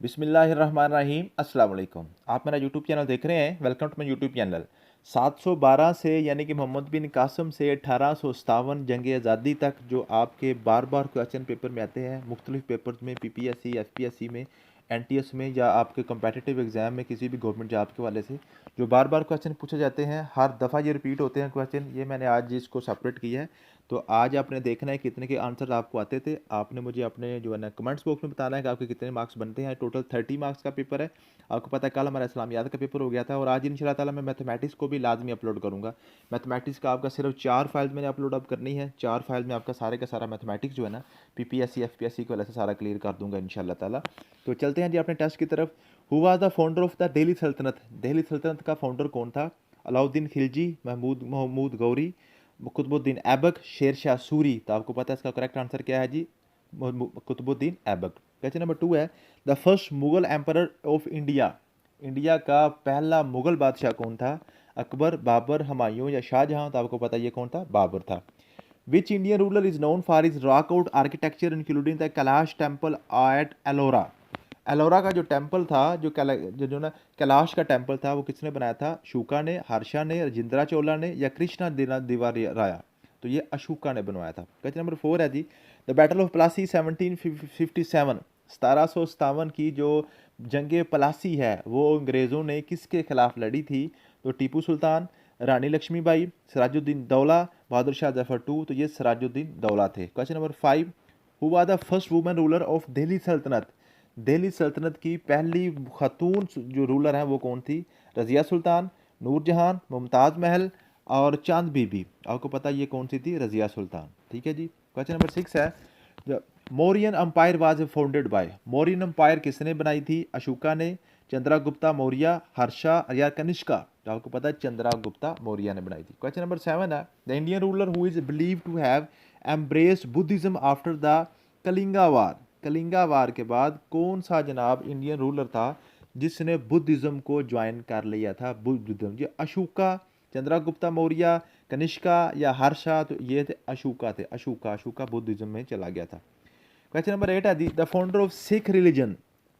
बिस्मिल्लाहिर्रहमानिर्रहीम अस्सलाम वालेकुम। आप मेरा यूट्यूब चैनल देख रहे हैं। Welcome to my YouTube channel. 712 से यानी कि मोहम्मद बिन कासिम से 1857 जंग आज़ादी तक जो आपके बार बार क्वेश्चन पेपर में आते हैं, मुख्तलिफ पेपर्स में, पीपीएससी, एसपीएससी में, एनटीएस में या आपके कम्पैटिटिव एग्ज़ाम में किसी भी गवर्नमेंट जॉब के वाले से जो बार बार क्वेश्चन पूछे जाते हैं, हर दफ़ा ये रिपीट होते हैं क्वेश्चन। ये मैंने आज इसको सेपरेट किया है। तो आज आपने देखना है कितने के आंसर आपको आते थे। आपने मुझे अपने जो है ना कमेंट्स बॉक्स में बताना है कि आपके कितने मार्क्स बनते हैं। टोटल 30 मार्क्स का पेपर है। आपको पता है कल हमारा इस्लामियात का पेपर हो गया था और आज इंशाल्लाह ताला मैं मैथमेटिक्स को भी लाजमी अपलोड करूँगा। मैथमेटिक्स का आपका सिर्फ 4 फाइल्स मैंने अपलोड अब करनी है। 4 फाइल में आपका सारे का सारा मैथमेटिक्स जो है ना पीपीएससी एफपीएससी की वजह से सारा क्लियर कर दूंगा इंशाल्लाह ताला। तो चलते हैं जी अपने टेस्ट की तरफ। Who was the founder of the Delhi सल्तनत? दिल्ली सल्तनत का फाउंडर कौन था? अलाउद्दीन खिलजी, महमूद गौरी, कुतुबुद्दीन ऐबक, शेर शाह सूरी। तो आपको पता है इसका करेक्ट आंसर क्या है जी? कुतुबुद्दीन ऐबक। क्वेश्चन नंबर 2 है the first Mughal emperor of India. India का पहला मुगल बादशाह कौन था? अकबर, बाबर, हुमायूं या शाहजहां? तो आपको पता है ये कौन था? बाबर था। Which Indian ruler is known for is rock out architecture including the Kailash temple at Ellora? Ellora का जो टेम्पल था, जो ना कैलाश का टेम्पल था, वो किसने बनाया था? शुका ने, हर्षा ने, राजेंद्र चोला ने या कृष्णा दिवारी राया? तो ये अशोका ने बनवाया था। क्वेश्चन नंबर 4 है जी द बैटल ऑफ प्लासी 1757, 1757 की जो जंग प्लासी है वो अंग्रेज़ों ने किसके खिलाफ लड़ी थी? तो टीपू सुल्तान, रानी लक्ष्मीबाई, सिराजुद्दीन दौला, बहादुर शाह जफर टू? तो ये सिराजुद्दीन दौला थे। Question number 5 who was the first women ruler of Delhi सल्तनत? दिल्ली सल्तनत की पहली खातून जो रूलर हैं वो कौन थी? रज़िया सुल्तान, नूरजहान, मुमताज़ महल और चांद बीबी? आपको पता है ये कौन सी थी? रज़िया सुल्तान। ठीक है जी। क्वेश्चन नंबर 6 है Mauryan empire was founded by? Mauryan empire किसने बनाई थी? अशोका ने, चंद्रगुप्ता मौर्य, हर्षा या कनिष्का? तो आपको पता है चंद्रगुप्ता मौर्य ने बनाई थी। क्वेश्चन नंबर 7 है the Indian ruler who is believe to have embraced Buddhism after the Kalinga war? Kalinga war के बाद कौन सा जनाब इंडियन रूलर था जिसने बुद्धिज्म को ज्वाइन कर लिया था? बुद्धिज्म ये अशोका, चंद्रगुप्ता मौर्य, कनिष्का या हर्षा? तो ये थे अशोका थे। अशोका बुद्धिज्म में चला गया था। क्वेश्चन नंबर 8 है the the founder of Sikh religion?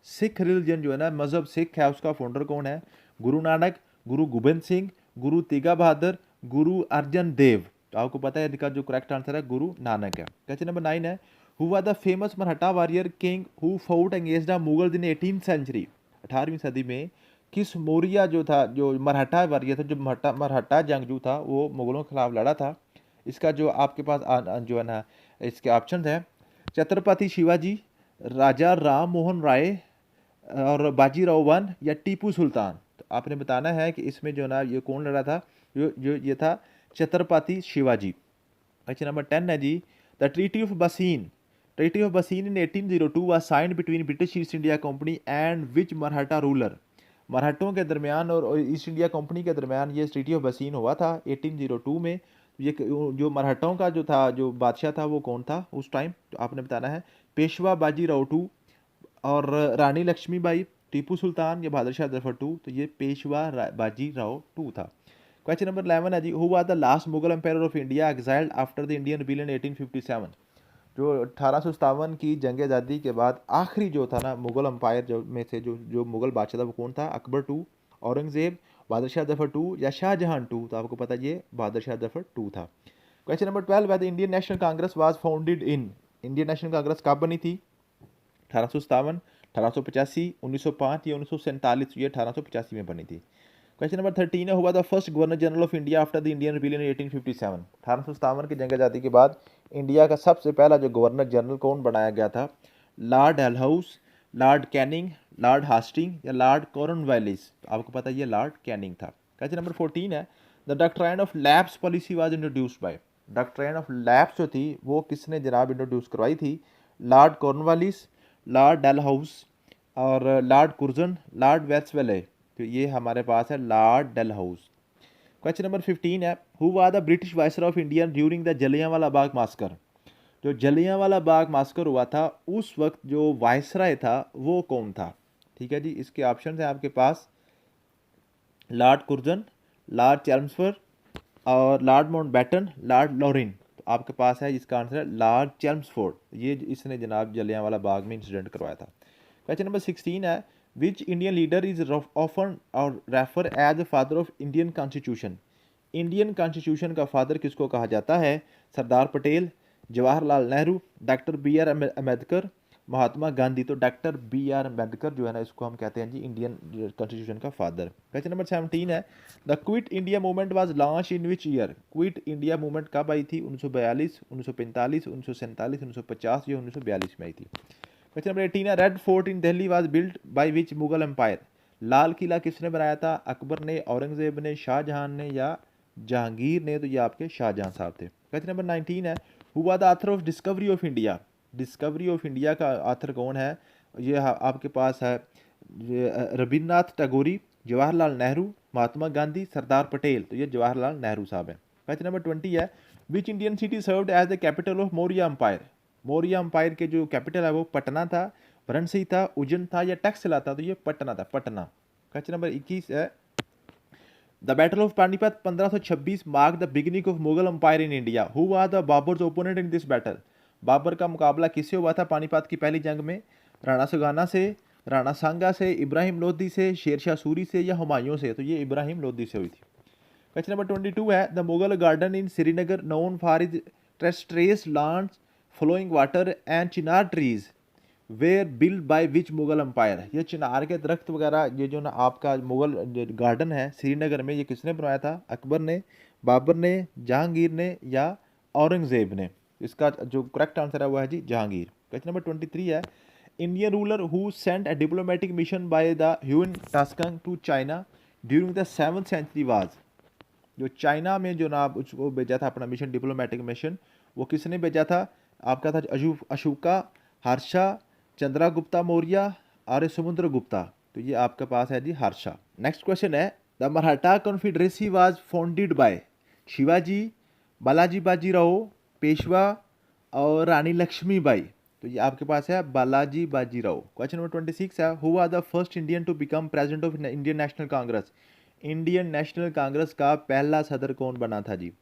Sikh religion जो है ना मजहब सिख है उसका फाउंडर कौन है? गुरु नानक, गुरु गोबिंद सिंह, गुरु तेगा बहादुर, गुरु अर्जन देव? तो आपको पता है इसका जो करेक्ट आंसर है गुरु नानक है। क्वेश्चन नंबर 9 है who was the famous Maratha warrior king who fought against the Mughals in 18th century? 18वीं सदी में किस मौर्य जो था, जो मराठा वॉरियर था, जो मराठा जंगजू था वो मुगलों के खिलाफ लड़ा था? इसका जो आपके पास जो है ना इसके ऑप्शन है छत्रपति शिवाजी, राजा राम मोहन राय और बाजीराव वन या टीपू सुल्तान? तो आपने बताना है कि इसमें जो ना ये कौन लड़ा था। ये था छत्रपति शिवाजी। क्वेश्चन नंबर 10 है जी द ट्रीटी ऑफ बसीन? ट्रीटी ऑफ बसीन इन 1802 was signed between British east India company and which Maratha ruler? मराठों के दरमियान और ईस्ट इंडिया कंपनी के दरमियान ये ट्रीटी ऑफ बसीन हुआ था 1802 में। ये जो मराठों का जो था, जो बादशाह था वो कौन था उस टाइम? तो आपने बताना है पेशवा बाजीराव टू और रानी लक्ष्मीबाई, टीपू सुल्तान या बहादुर शाह जफर टू? तो ये पेशवा बाजीराव टू था। क्वेश्चन नंबर 11 है जी who was the last Mughal empire of India exiled after the Indian rebellion 1857? जो 1857 की जंग आज़ादी के बाद आखिरी जो था ना मुगल एम्पायर जो में से जो मुगल बादशाह था वो कौन था? अकबर टू, औरंगजेब, बहादुर शाह जफर टू या शाहजहां टू? तो आपको पता है ये बहादुर शाह जफर टू था। क्वेश्चन नंबर 12 है the Indian National Congress was founded in? Indian National Congress कब बनी थी? 1857, 1885, 1905 या 1947? ये 1885 में बनी थी। क्वेश्चन नंबर 13 है हुआ the first governor general of India after the Indian rebellion 1857? 1857 की जंग आज़ादी के बाद इंडिया का सबसे पहला जो गवर्नर जनरल कौन बनाया गया था? Lord Dalhousie, lord Canning, lord Hasting या लॉर्ड कॉर्नवालिस? आपको पता है ये लॉर्ड कैनिंग था। क्वेश्चन नंबर 14 है the doctrine of lapse policy was introduced by? Doctrine of lapse जो थी वो किसने जनाब इंट्रोड्यूस करवाई थी? लॉर्ड कॉर्नवालिस, लॉर्ड डलहाउस और लॉर्ड कुर्जन, लॉर्ड वेल्सवेले? तो ये हमारे पास है लॉर्ड डलहाउस। क्वेश्चन नंबर 15 है who was the British viceroy of India during the Jallianwala Bagh Bhaskar? जो जलियांवाला बाग मास्कर हुआ था उस वक्त जो वायसराय था वो कौन था? ठीक है जी। इसके ऑप्शन है आपके पास लॉर्ड कुर्जन, लॉर्ड चैल्मस्फोर्ड और लॉर्ड माउंटबेटन, लॉर्ड लॉरेन? तो आपके पास है इसका आंसर है लॉर्ड चैल्मस्फोर्ड। ये इसने जनाब जलियांवाला बाग में इंसिडेंट करवाया था। क्वेश्चन नंबर 16 है, which Indian leader is often और refer as the father of Indian constitution. Indian constitution का फादर किसको कहा जाता है? Sardar Patel, Jawaharlal Nehru, doctor B R Ambedkar, Mahatma Gandhi. तो डॉक्टर बी आर अम्बेडकर जो है ना, इसको हम कहते हैं जी इंडियन कॉन्स्टिट्यूशन का फादर। क्वेश्चन नंबर 17 है, the quit India movement was launch in which year. Quit India movement कब आई थी? 1942, 1945, 1947, 1950 या 1942 में आई थी। क्वेश्चन नंबर 18 है, Red Fort in Delhi was built by which Mughal empire. Lal Qila किसने बनाया था? अकबर ने, औरंगजेब ने, शाहजहां ने या जहांगीर ने? तो ये आपके शाहजहां साहब थे। क्वेश्चन नंबर 19 है, who was the author of discovery of India. Discovery of India का ऑथर कौन है? ये आपके पास है रविन्द्रनाथ टैगोर, जवाहरलाल नेहरू, महात्मा गांधी, सरदार पटेल। तो ये जवाहरलाल नेहरू साहब हैं। क्वेश्चन नंबर 20 है, which Indian city served as the capital of Maurya empire. Maurya empire के जो कैपिटल है वो पटना था, वाराणसी था, उज्जैन था या टक्सला था? तो ये पटना था, पटना। क्वेश्चन नंबर 21 है, the battle of Panipat 1526 mark the beginning of Mughal empire in India. Who was the Babur's opponent in this battle. Babur का मुकाबला किससे हुआ था पानीपत की पहली जंग में? राणा सुगाना से, राणा सांगा से, इब्राहिम लोदी से, शेरशाह सूरी से या हुमायूं से? तो ये इब्राहिम लोदी से हुई थी। क्वेश्चन नंबर 22 है, the Mughal garden in Srinagar known for is terrace lawns, flowing water and चिनार trees were build by which Mughal empire. ये चिनार के दरख्त वगैरह, ये जो ना आपका मुगल गार्डन है श्रीनगर में, ये किसने बनवाया था? अकबर ने, बाबर ने, जहांगीर ने या औरंगजेब ने? इसका जो करेक्ट आंसर है वो है जी जहांगीर। क्वेश्चन नंबर 23 है, Indian ruler who sent a diplomatic mission by the Hiuen Tsang to China during the 7th century was. जो चाइना में जो ना उसको भेजा था अपना मिशन, डिप्लोमेटिक मिशन, वो किसने भेजा था? आपका था अशोका, हर्षा, चंद्रगुप्ता मौर्य, आर्य समुद्र गुप्ता। तो ये आपके पास है जी हर्षा। नेक्स्ट क्वेश्चन है, the Maratha confederacy was founded by Shivaji, Balaji Bajirao, Peshwa और रानी लक्ष्मीबाई। तो ये आपके पास है बालाजी बाजीराव। क्वेश्चन नंबर 26 है, who are the first Indian to become president of Indian National Congress. Indian National Congress का पहला सदर कौन बना था जी?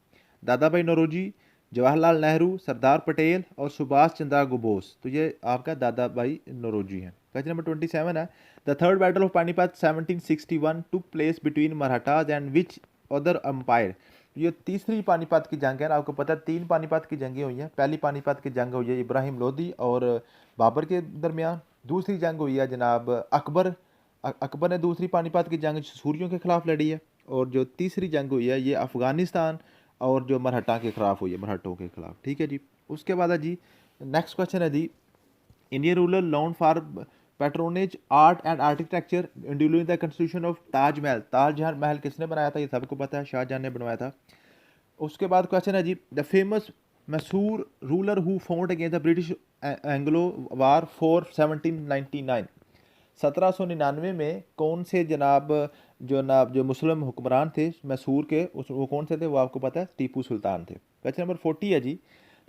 दादा भाई नौरोजी, जवाहरलाल नेहरू, सरदार पटेल और सुभाष चंद्र बोस। तो ये आपका दादा भाई नौरोजी हैं। क्वेश्चन नंबर 27 है, the third battle of Panipat 1761 took place between Marathas and which other empire. ये तीसरी पानीपत की जंग है ना, आपको पता है 3 पानीपत की जंगें हुई हैं। पहली पानीपत की जंग हुई है इब्राहिम लोदी और बाबर के दरमियान। दूसरी जंग हुई है जनाब अकबर ने दूसरी पानीपत की जंग सूरियों के खिलाफ लड़ी है। और जो तीसरी जंग हुई है ये अफगानिस्तान और जो मराठा के खिलाफ हुई है, मराठों के खिलाफ। ठीक है जी। उसके बाद है जी नेक्स्ट क्वेश्चन है जी, Indian ruler known for patronage art and architecture during the construction of Taj Mahal. Taj Mahal महल किसने बनाया था? ये सबको पता है, शाहजहां ने बनवाया था। उसके बाद क्वेश्चन है जी, the famous Mysore ruler who found against the British Anglo war for 1799। 1799 में कौन से जो मुस्लिम हुक्मरान थे मैसूर के, वो कौन से थे? वो आपको पता है, टीपू सुल्तान थे। क्वेश्चन नंबर 40 है जी,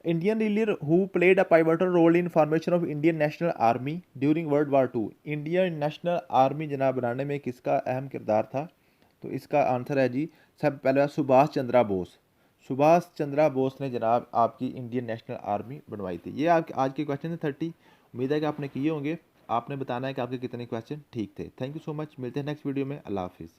Indian leader who played a pivotal role in formation of Indian national army during world war 2। Indian national army जनाब बनाने में किसका अहम किरदार था? तो इसका आंसर है जी सब पहले सुभाष चंद्र बोस। सुभाष चंद्र बोस ने जनाब आपकी इंडियन नेशनल आर्मी बनवाई थी। ये आपके आज के क्वेश्चन थे 30। उम्मीद है कि आपने किए होंगे। आपने बताना है कि आपके कितने क्वेश्चन ठीक थे। Thank you so much. मिलते हैं नेक्स्ट वीडियो में। अल्लाह हाफिज़।